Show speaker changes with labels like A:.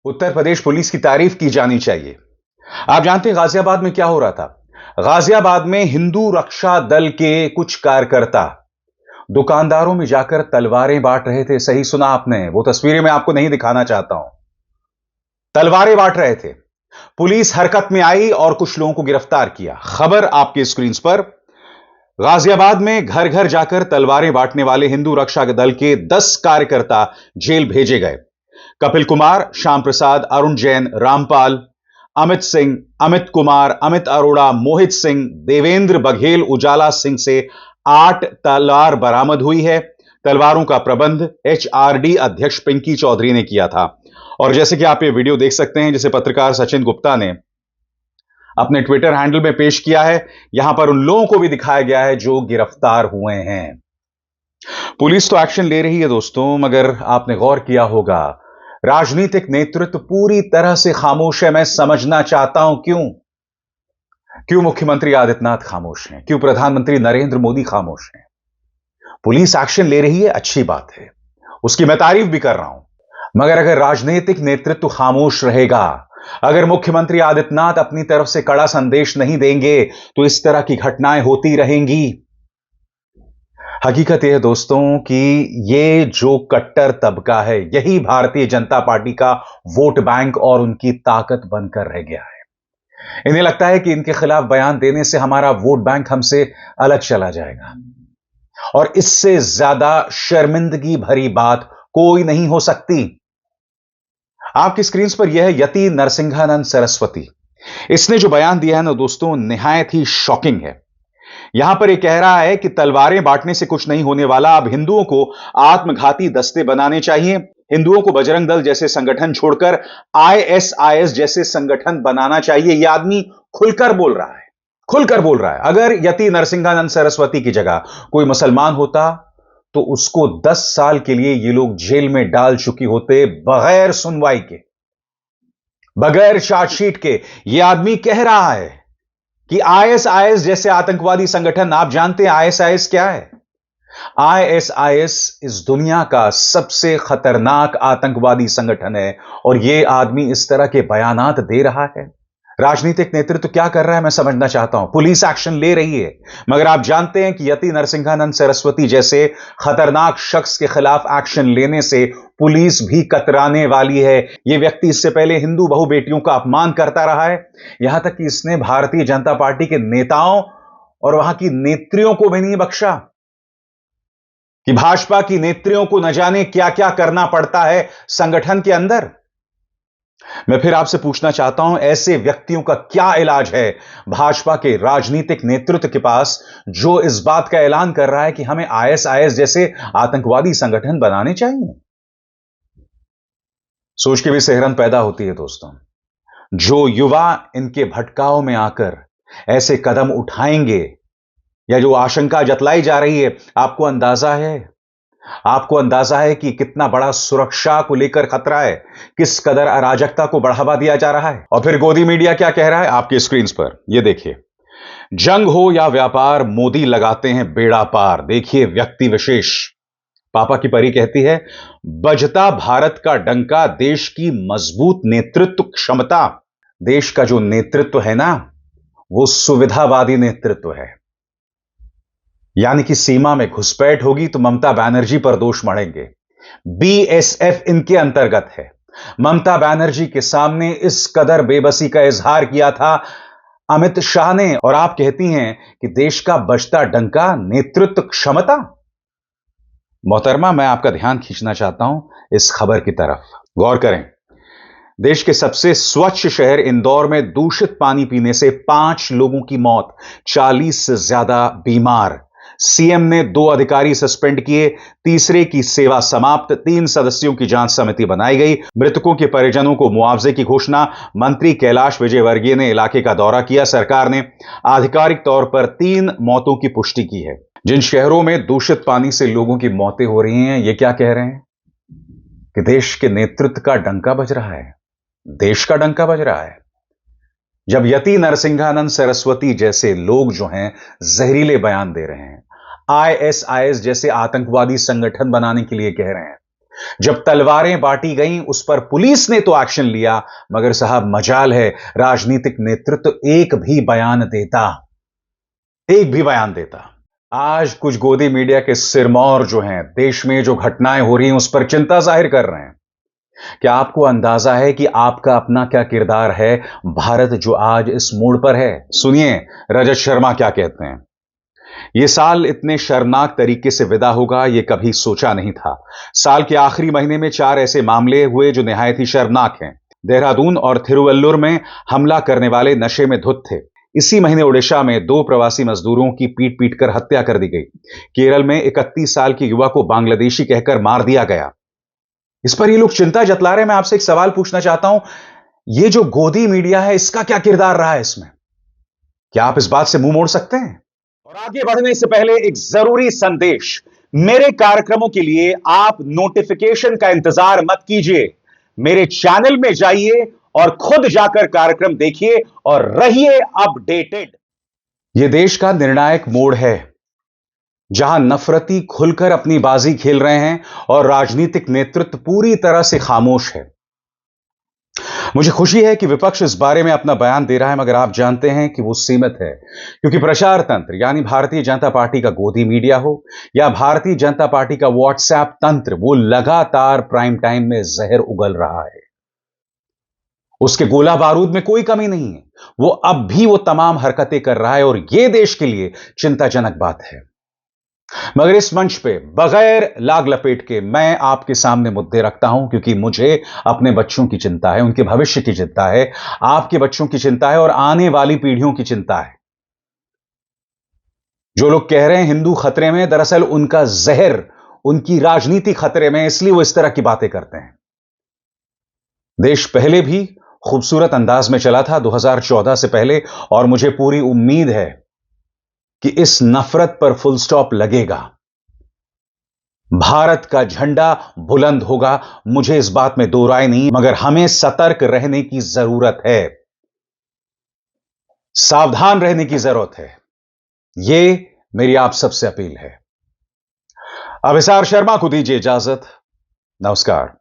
A: Uttar Pradesh police की तारीफ की जानी चाहिए। आप जानते हैं गाजियाबाद में क्या हो रहा था? गाजियाबाद में हिंदू रक्षा दल के कुछ कार्यकर्ता दुकानदारों में जाकर तलवारें बांट रहे थे। सही सुना आपने, वो तस्वीरें मैं आपको नहीं दिखाना चाहता हूं। तलवारें बांट रहे थे। पुलिस हरकत में आई और कुछ लोगों को गिरफ्तार किया। खबर आपके स्क्रीन पर। गाजियाबाद में घर घर जाकर तलवारें बांटने वाले हिंदू रक्षा दल के 10 कार्यकर्ता जेल भेजे गए। कपिल कुमार, श्याम प्रसाद, अरुण जैन, रामपाल, अमित सिंह, अमित कुमार, अमित अरोड़ा, मोहित सिंह, देवेंद्र बघेल, उजाला सिंह से 8 तलवार बरामद हुई है। तलवारों का प्रबंध एचआरडी अध्यक्ष पिंकी चौधरी ने किया था। और जैसे कि आप ये वीडियो देख सकते हैं, जिसे पत्रकार सचिन गुप्ता ने अपने ट्विटर हैंडल में पेश किया है, यहां पर उन लोगों को भी दिखाया गया है जो गिरफ्तार हुए हैं। पुलिस तो एक्शन ले रही है दोस्तों, मगर आपने गौर किया होगा राजनीतिक नेतृत्व पूरी तरह से खामोश है। मैं समझना चाहता हूं क्यों मुख्यमंत्री आदित्यनाथ खामोश हैं, क्यों प्रधानमंत्री नरेंद्र मोदी खामोश हैं। पुलिस एक्शन ले रही है, अच्छी बात है, उसकी मैं तारीफ भी कर रहा हूं, मगर अगर राजनीतिक नेतृत्व खामोश रहेगा, अगर मुख्यमंत्री आदित्यनाथ अपनी तरफ से कड़ा संदेश नहीं देंगे, तो इस तरह की घटनाएं होती रहेंगी। हकीकत यह है दोस्तों कि ये जो कट्टर तबका है, यही भारतीय जनता पार्टी का वोट बैंक और उनकी ताकत बनकर रह गया है। इन्हें लगता है कि इनके खिलाफ बयान देने से हमारा वोट बैंक हमसे अलग चला जाएगा, और इससे ज्यादा शर्मिंदगी भरी बात कोई नहीं हो सकती। आपकी स्क्रीन पर यह है यति नरसिंहानंद सरस्वती। इसने जो बयान दिया है ना दोस्तों, निहायत ही शॉकिंग है। यहां पर यह कह रहा है कि तलवारें बांटने से कुछ नहीं होने वाला, अब हिंदुओं को आत्मघाती दस्ते बनाने चाहिए, हिंदुओं को बजरंग दल जैसे संगठन छोड़कर आईएसआईएस जैसे संगठन बनाना चाहिए। यह आदमी खुलकर बोल रहा है। अगर यति नरसिंहानंद सरस्वती की जगह कोई मुसलमान होता तो उसको 10 साल के लिए ये लोग जेल में डाल चुकी होते, बगैर सुनवाई के, बगैर चार्जशीट के। यह आदमी कह रहा है कि आईएसआईएस जैसे आतंकवादी संगठन, आप जानते हैं आईएसआईएस क्या है? आईएसआईएस इस दुनिया का सबसे खतरनाक आतंकवादी संगठन है, और यह आदमी इस तरह के बयानात दे रहा है। राजनीतिक नेतृत्व क्या कर रहा है, मैं समझना चाहता हूं। पुलिस एक्शन ले रही है, मगर आप जानते हैं कि यति नरसिंहानंद सरस्वती जैसे खतरनाक शख्स के खिलाफ एक्शन लेने से पुलिस भी कतराने वाली है। यह व्यक्ति इससे पहले हिंदू बहु बेटियों का अपमान करता रहा है, यहां तक कि इसने भारतीय जनता पार्टी के नेताओं और वहां की नेत्रियों को भी नहीं बख्शा, कि भाजपा की नेत्रियों को न जाने क्या क्या करना पड़ता है संगठन के अंदर। मैं फिर आपसे पूछना चाहता हूं, ऐसे व्यक्तियों का क्या इलाज है भाजपा के राजनीतिक नेतृत्व के पास, जो इस बात का ऐलान कर रहा है कि हमें आईएसआईएस जैसे आतंकवादी संगठन बनाने चाहिए? सोच के भी सिहरन पैदा होती है दोस्तों। जो युवा इनके भटकाव में आकर ऐसे कदम उठाएंगे, या जो आशंका जतलाई जा रही है, आपको अंदाजा है कि कितना बड़ा सुरक्षा को लेकर खतरा है, किस कदर अराजकता को बढ़ावा दिया जा रहा है। और फिर गोदी मीडिया क्या कह रहा है, आपके स्क्रीन पर यह देखिए। जंग हो या व्यापार, मोदी लगाते हैं बेड़ा पार। देखिए व्यक्ति विशेष, पापा की परी कहती है, बजता भारत का डंका, देश की मजबूत नेतृत्व क्षमता। देश का जो नेतृत्व है ना, वो सुविधावादी नेतृत्व है, यानी कि सीमा में घुसपैठ होगी तो ममता बनर्जी पर दोष मढ़ेंगे। बीएसएफ इनके अंतर्गत है। ममता बनर्जी के सामने इस कदर बेबसी का इजहार किया था अमित शाह ने, और आप कहती हैं कि देश का बजता डंका नेतृत्व क्षमता। मोहतरमा, मैं आपका ध्यान खींचना चाहता हूं इस खबर की तरफ, गौर करें। देश के सबसे स्वच्छ शहर इंदौर में दूषित पानी पीने से 5 लोगों की मौत, 40 से ज्यादा बीमार। सीएम ने 2 अधिकारी सस्पेंड किए, तीसरे की सेवा समाप्त। 3 सदस्यों की जांच समिति बनाई गई। मृतकों के परिजनों को मुआवजे की घोषणा। मंत्री कैलाश विजयवर्गीय ने इलाके का दौरा किया। सरकार ने आधिकारिक तौर पर 3 मौतों की पुष्टि की है। जिन शहरों में दूषित पानी से लोगों की मौतें हो रही हैं, ये क्या कह रहे हैं कि देश के नेतृत्व का डंका बज रहा है, देश का डंका बज रहा है। जब यति नरसिंहानंद सरस्वती जैसे लोग जो हैं जहरीले बयान दे रहे हैं, आईएसआईएस जैसे आतंकवादी संगठन बनाने के लिए कह रहे हैं, जब तलवारें बांटी गईं, उस पर पुलिस ने तो एक्शन लिया, मगर साहब मजाल है राजनीतिक नेतृत्व एक भी बयान देता। आज कुछ गोदी मीडिया के सिरमौर जो हैं, देश में जो घटनाएं हो रही हैं, उस पर चिंता जाहिर कर रहे हैं। क्या आपको अंदाजा है कि आपका अपना क्या किरदार है भारत जो आज इस मोड़ पर है? सुनिए रजत शर्मा क्या कहते हैं। यह साल इतने शर्मनाक तरीके से विदा होगा, यह कभी सोचा नहीं था। साल के आखिरी महीने में 4 ऐसे मामले हुए जो निहायत ही शर्मनाक हैं। देहरादून और थिरुवल्लुर में हमला करने वाले नशे में धुत थे। इसी महीने ओडिशा में 2 प्रवासी मजदूरों की पीट पीट कर हत्या कर दी गई। केरल में 31 साल के युवा को बांग्लादेशी कहकर मार दिया गया। इस पर ये लोग चिंता जतला रहे हैं। मैं आपसे एक सवाल पूछना चाहता हूं, ये जो गोदी मीडिया है, इसका क्या किरदार रहा है इसमें? क्या आप इस बात से मुंह मोड़ सकते हैं? और आगे बढ़ने से पहले एक जरूरी संदेश। मेरे कार्यक्रमों के लिए आप नोटिफिकेशन का इंतजार मत कीजिए। मेरे चैनल में जाइए और खुद जाकर कार्यक्रम देखिए और रहिए अपडेटेड। यह देश का निर्णायक मोड़ है, जहां नफरती खुलकर अपनी बाजी खेल रहे हैं और राजनीतिक नेतृत्व पूरी तरह से खामोश है। मुझे खुशी है कि विपक्ष इस बारे में अपना बयान दे रहा है, मगर आप जानते हैं कि वो सीमित है, क्योंकि प्रचार तंत्र यानी भारतीय जनता पार्टी का गोदी मीडिया हो या भारतीय जनता पार्टी का व्हाट्सएप तंत्र, वो लगातार प्राइम टाइम में जहर उगल रहा है। उसके गोला बारूद में कोई कमी नहीं है। वो अब भी वो तमाम हरकतें कर रहा है और यह देश के लिए चिंताजनक बात है। मगर इस मंच पे बगैर लाग लपेट के मैं आपके सामने मुद्दे रखता हूं, क्योंकि मुझे अपने बच्चों की चिंता है, उनके भविष्य की चिंता है, आपके बच्चों की चिंता है और आने वाली पीढ़ियों की चिंता है। जो लोग कह रहे हैं हिंदू खतरे में, दरअसल उनका जहर, उनकी राजनीति खतरे में, इसलिए वो इस तरह की बातें करते हैं। देश पहले भी खूबसूरत अंदाज में चला था 2014 से पहले, और मुझे पूरी उम्मीद है कि इस नफरत पर फुल स्टॉप लगेगा। भारत का झंडा बुलंद होगा, मुझे इस बात में दो राय नहीं, मगर हमें सतर्क रहने की जरूरत है, सावधान रहने की जरूरत है। यह मेरी आप सबसे अपील है। अभिसार शर्मा को दीजिए इजाजत। नमस्कार।